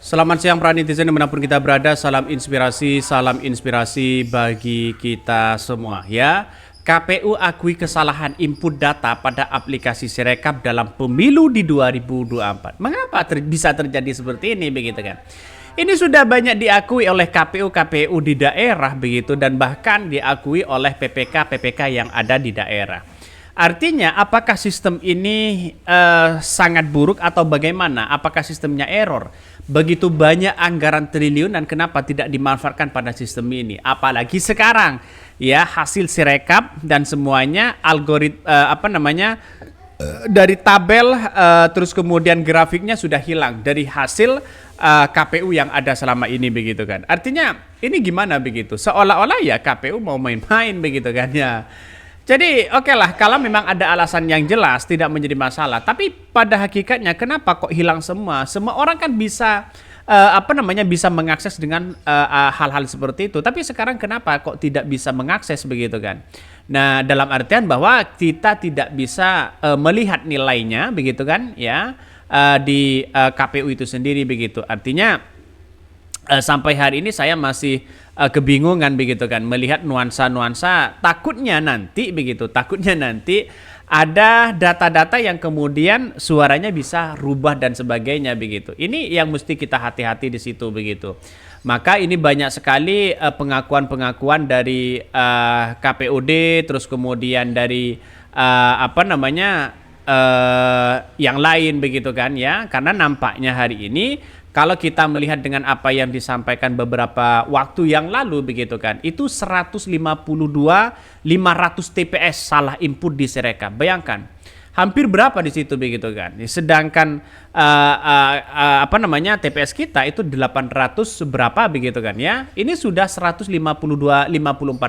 Selamat siang para netizen dimanapun kita berada, salam inspirasi bagi kita semua ya. KPU akui kesalahan input data pada aplikasi Sirekap dalam pemilu di 2024. Mengapa bisa terjadi seperti ini begitu kan? Ini sudah banyak diakui oleh KPU di daerah begitu dan bahkan diakui oleh PPK yang ada di daerah. Artinya apakah sistem ini sangat buruk atau bagaimana? Apakah sistemnya error? Begitu banyak anggaran triliunan kenapa tidak dimanfaatkan pada sistem ini? Apalagi sekarang ya hasil Sirekap dan semuanya dari tabel terus kemudian grafiknya sudah hilang dari hasil KPU yang ada selama ini begitu kan. Artinya ini gimana begitu? Seolah-olah ya KPU mau main-main begitu kan ya. Jadi oke lah kalau memang ada alasan yang jelas tidak menjadi masalah. Tapi pada hakikatnya kenapa kok hilang semua? Semua orang kan bisa bisa mengakses dengan hal-hal seperti itu. Tapi sekarang kenapa kok tidak bisa mengakses begitu kan? Nah dalam artian bahwa kita tidak bisa melihat nilainya begitu kan ya di KPU itu sendiri begitu. Artinya sampai hari ini saya masih kebingungan begitu kan melihat nuansa-nuansa takutnya nanti ada data-data yang kemudian suaranya bisa rubah dan sebagainya begitu. Ini yang mesti kita hati-hati di situ begitu. Maka ini banyak sekali pengakuan-pengakuan dari KPUD terus kemudian dari yang lain begitu kan ya. Karena nampaknya hari ini kalau kita melihat dengan apa yang disampaikan beberapa waktu yang lalu begitu kan, itu 500 TPS salah input di Sirekap. Bayangkan, hampir berapa di situ begitu kan. Sedangkan TPS kita itu 800 berapa begitu kan ya. Ini sudah 54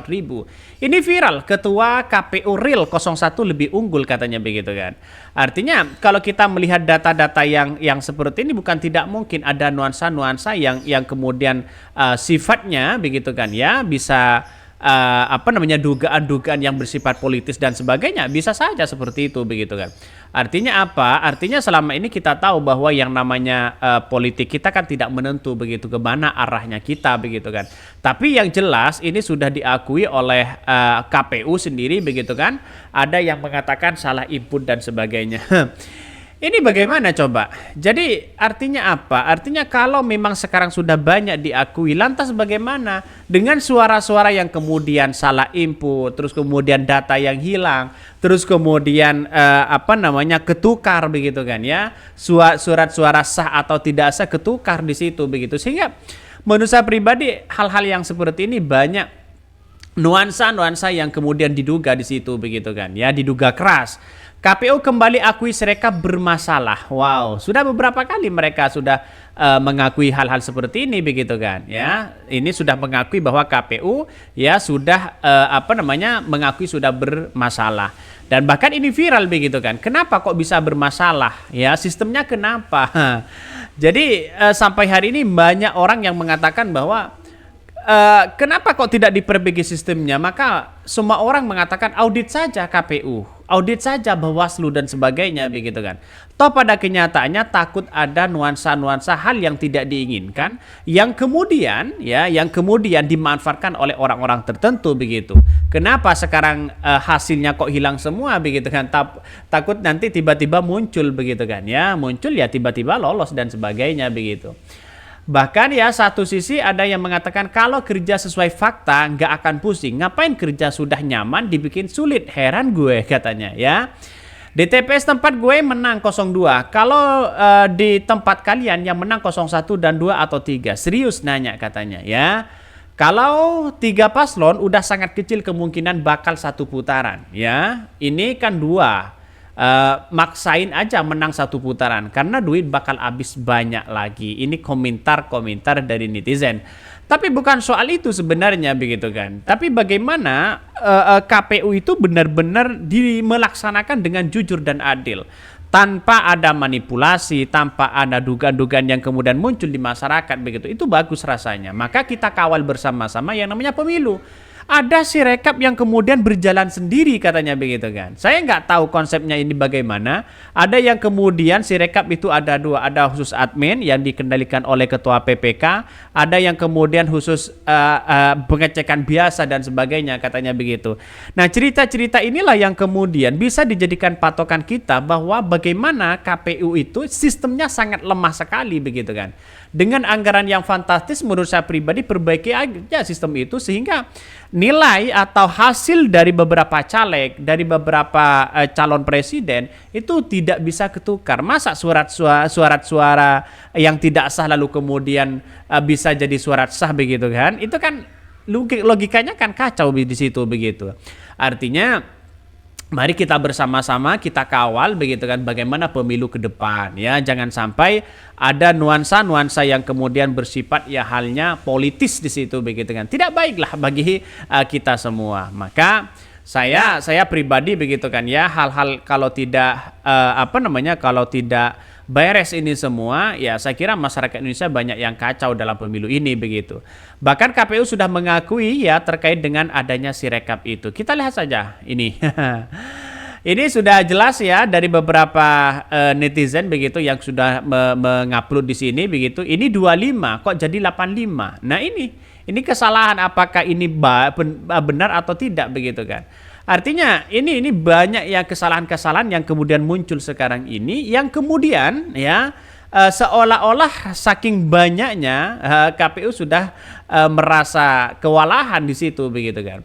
ribu. Ini viral, ketua KPU Real 01 lebih unggul katanya begitu kan. Artinya kalau kita melihat data-data yang seperti ini bukan tidak mungkin ada nuansa-nuansa yang kemudian sifatnya begitu kan ya bisa dugaan-dugaan yang bersifat politis dan sebagainya bisa saja seperti itu begitu kan. Artinya apa? Artinya selama ini kita tahu bahwa yang namanya politik kita kan tidak menentu begitu kemana arahnya kita begitu kan. Tapi yang jelas ini sudah diakui oleh KPU sendiri begitu kan. Ada yang mengatakan salah input dan sebagainya. Ini bagaimana coba? Jadi artinya apa? Artinya kalau memang sekarang sudah banyak diakui, lantas bagaimana dengan suara-suara yang kemudian salah input, terus kemudian data yang hilang, terus kemudian ketukar begitu kan ya? Surat suara sah atau tidak sah ketukar di situ begitu. Sehingga menurut saya pribadi hal-hal yang seperti ini banyak nuansa-nuansa yang kemudian diduga di situ begitu kan ya, diduga keras. KPU kembali akui Sirekap bermasalah. Wow, sudah beberapa kali mereka sudah mengakui hal-hal seperti ini begitu kan ya. Ini sudah mengakui bahwa KPU ya sudah mengakui sudah bermasalah. Dan bahkan ini viral begitu kan. Kenapa kok bisa bermasalah? Ya, sistemnya kenapa? Jadi sampai hari ini banyak orang yang mengatakan bahwa kenapa kok tidak diperbaiki sistemnya? Maka semua orang mengatakan audit saja KPU, audit saja Bawaslu dan sebagainya begitu kan. Toh pada kenyataannya takut ada nuansa-nuansa hal yang tidak diinginkan yang kemudian dimanfaatkan oleh orang-orang tertentu begitu. Kenapa sekarang hasilnya kok hilang semua begitu kan? Takut nanti tiba-tiba muncul begitu kan ya, muncul ya tiba-tiba lolos dan sebagainya begitu. Bahkan ya satu sisi ada yang mengatakan kalau kerja sesuai fakta nggak akan pusing. Ngapain kerja sudah nyaman dibikin sulit? Heran gue katanya ya. Di TPS tempat gue menang 02. Kalau di tempat kalian yang menang 01 dan 2 atau 3. Serius nanya katanya ya. Kalau 3 paslon udah sangat kecil kemungkinan bakal 1 putaran ya. Ini kan 2. Maksain aja menang 1 putaran karena duit bakal habis banyak lagi. Ini komentar-komentar dari netizen. Tapi bukan soal itu sebenarnya begitu kan. Tapi bagaimana KPU itu benar-benar melaksanakan dengan jujur dan adil. Tanpa ada manipulasi, tanpa ada dugaan-dugaan yang kemudian muncul di masyarakat begitu. Itu bagus rasanya. Maka kita kawal bersama-sama yang namanya pemilu. ada Sirekap yang kemudian berjalan sendiri katanya begitu kan. Saya nggak tahu konsepnya ini bagaimana. Ada yang kemudian Sirekap itu ada dua, ada khusus admin yang dikendalikan oleh ketua PPK, ada yang kemudian khusus pengecekan biasa dan sebagainya katanya begitu. Nah, cerita-cerita inilah yang kemudian bisa dijadikan patokan kita bahwa bagaimana KPU itu sistemnya sangat lemah sekali begitu kan. Dengan anggaran yang fantastis menurut saya pribadi perbaiki aja sistem itu sehingga nilai atau hasil dari beberapa caleg, dari beberapa calon presiden itu tidak bisa ketukar. Masa surat-suara yang tidak sah lalu kemudian bisa jadi surat sah begitu kan? Itu kan logikanya kan kacau di situ begitu. Artinya mari kita bersama-sama kita kawal begitu kan bagaimana pemilu ke depan ya, jangan sampai ada nuansa-nuansa yang kemudian bersifat ya halnya politis di situ begitu kan. Tidak baiklah bagi kita semua. Maka saya pribadi begitu kan ya, hal-hal kalau tidak kalau tidak beres ini semua, ya saya kira masyarakat Indonesia banyak yang kacau dalam pemilu ini begitu. Bahkan KPU sudah mengakui ya terkait dengan adanya Sirekap itu. Kita lihat saja ini. Ini sudah jelas ya dari beberapa netizen begitu yang sudah mengupload di sini begitu. Ini 25 kok jadi 85. Nah, ini kesalahan, apakah ini benar atau tidak begitu kan? Artinya ini banyak ya kesalahan-kesalahan yang kemudian muncul sekarang ini yang kemudian ya seolah-olah saking banyaknya KPU sudah merasa kewalahan di situ begitu kan.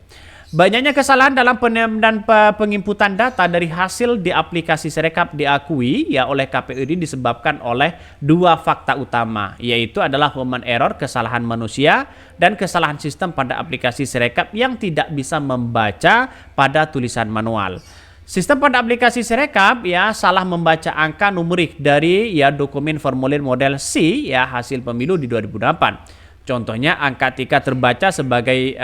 Banyaknya kesalahan dalam dan penginputan data dari hasil di aplikasi Sirekap diakui ya oleh KPU ini disebabkan oleh dua fakta utama, yaitu adalah human error, kesalahan manusia, dan kesalahan sistem pada aplikasi Sirekap yang tidak bisa membaca pada tulisan manual. Sistem pada aplikasi Sirekap ya salah membaca angka numerik dari ya dokumen formulir model C ya hasil pemilu di 2008. Contohnya angka 3 terbaca sebagai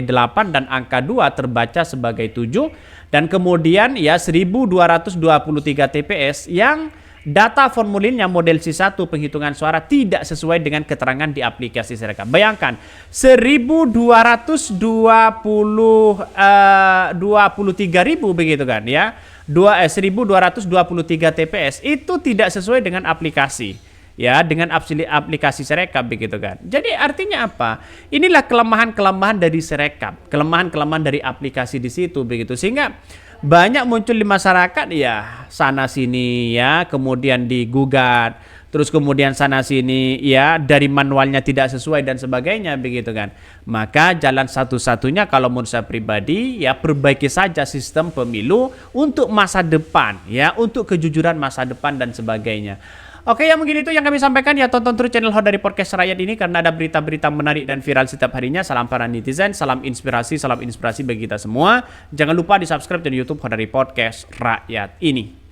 8 dan angka 2 terbaca sebagai 7, dan kemudian ya 1223 TPS yang data formulirnya model C1 penghitungan suara tidak sesuai dengan keterangan di aplikasi Sirekap. Bayangkan 1223.000 begitu kan ya. 1223 TPS itu tidak sesuai dengan aplikasi. Ya, dengan aplikasi Sirekap begitu kan. Jadi artinya apa? Inilah kelemahan-kelemahan dari Sirekap, kelemahan-kelemahan dari aplikasi di situ begitu. Sehingga banyak muncul di masyarakat ya sana sini ya, kemudian digugat, terus kemudian sana sini ya dari manualnya tidak sesuai dan sebagainya begitu kan. Maka jalan satu-satunya kalau menurut saya pribadi ya perbaiki saja sistem pemilu untuk masa depan ya, untuk kejujuran masa depan dan sebagainya. Oke, ya mungkin itu yang kami sampaikan ya. Tonton terus channel Hodari Podcast Rakyat ini karena ada berita-berita menarik dan viral setiap harinya. Salam para netizen, salam inspirasi bagi kita semua. Jangan lupa di subscribe di YouTube Hodari Podcast Rakyat ini.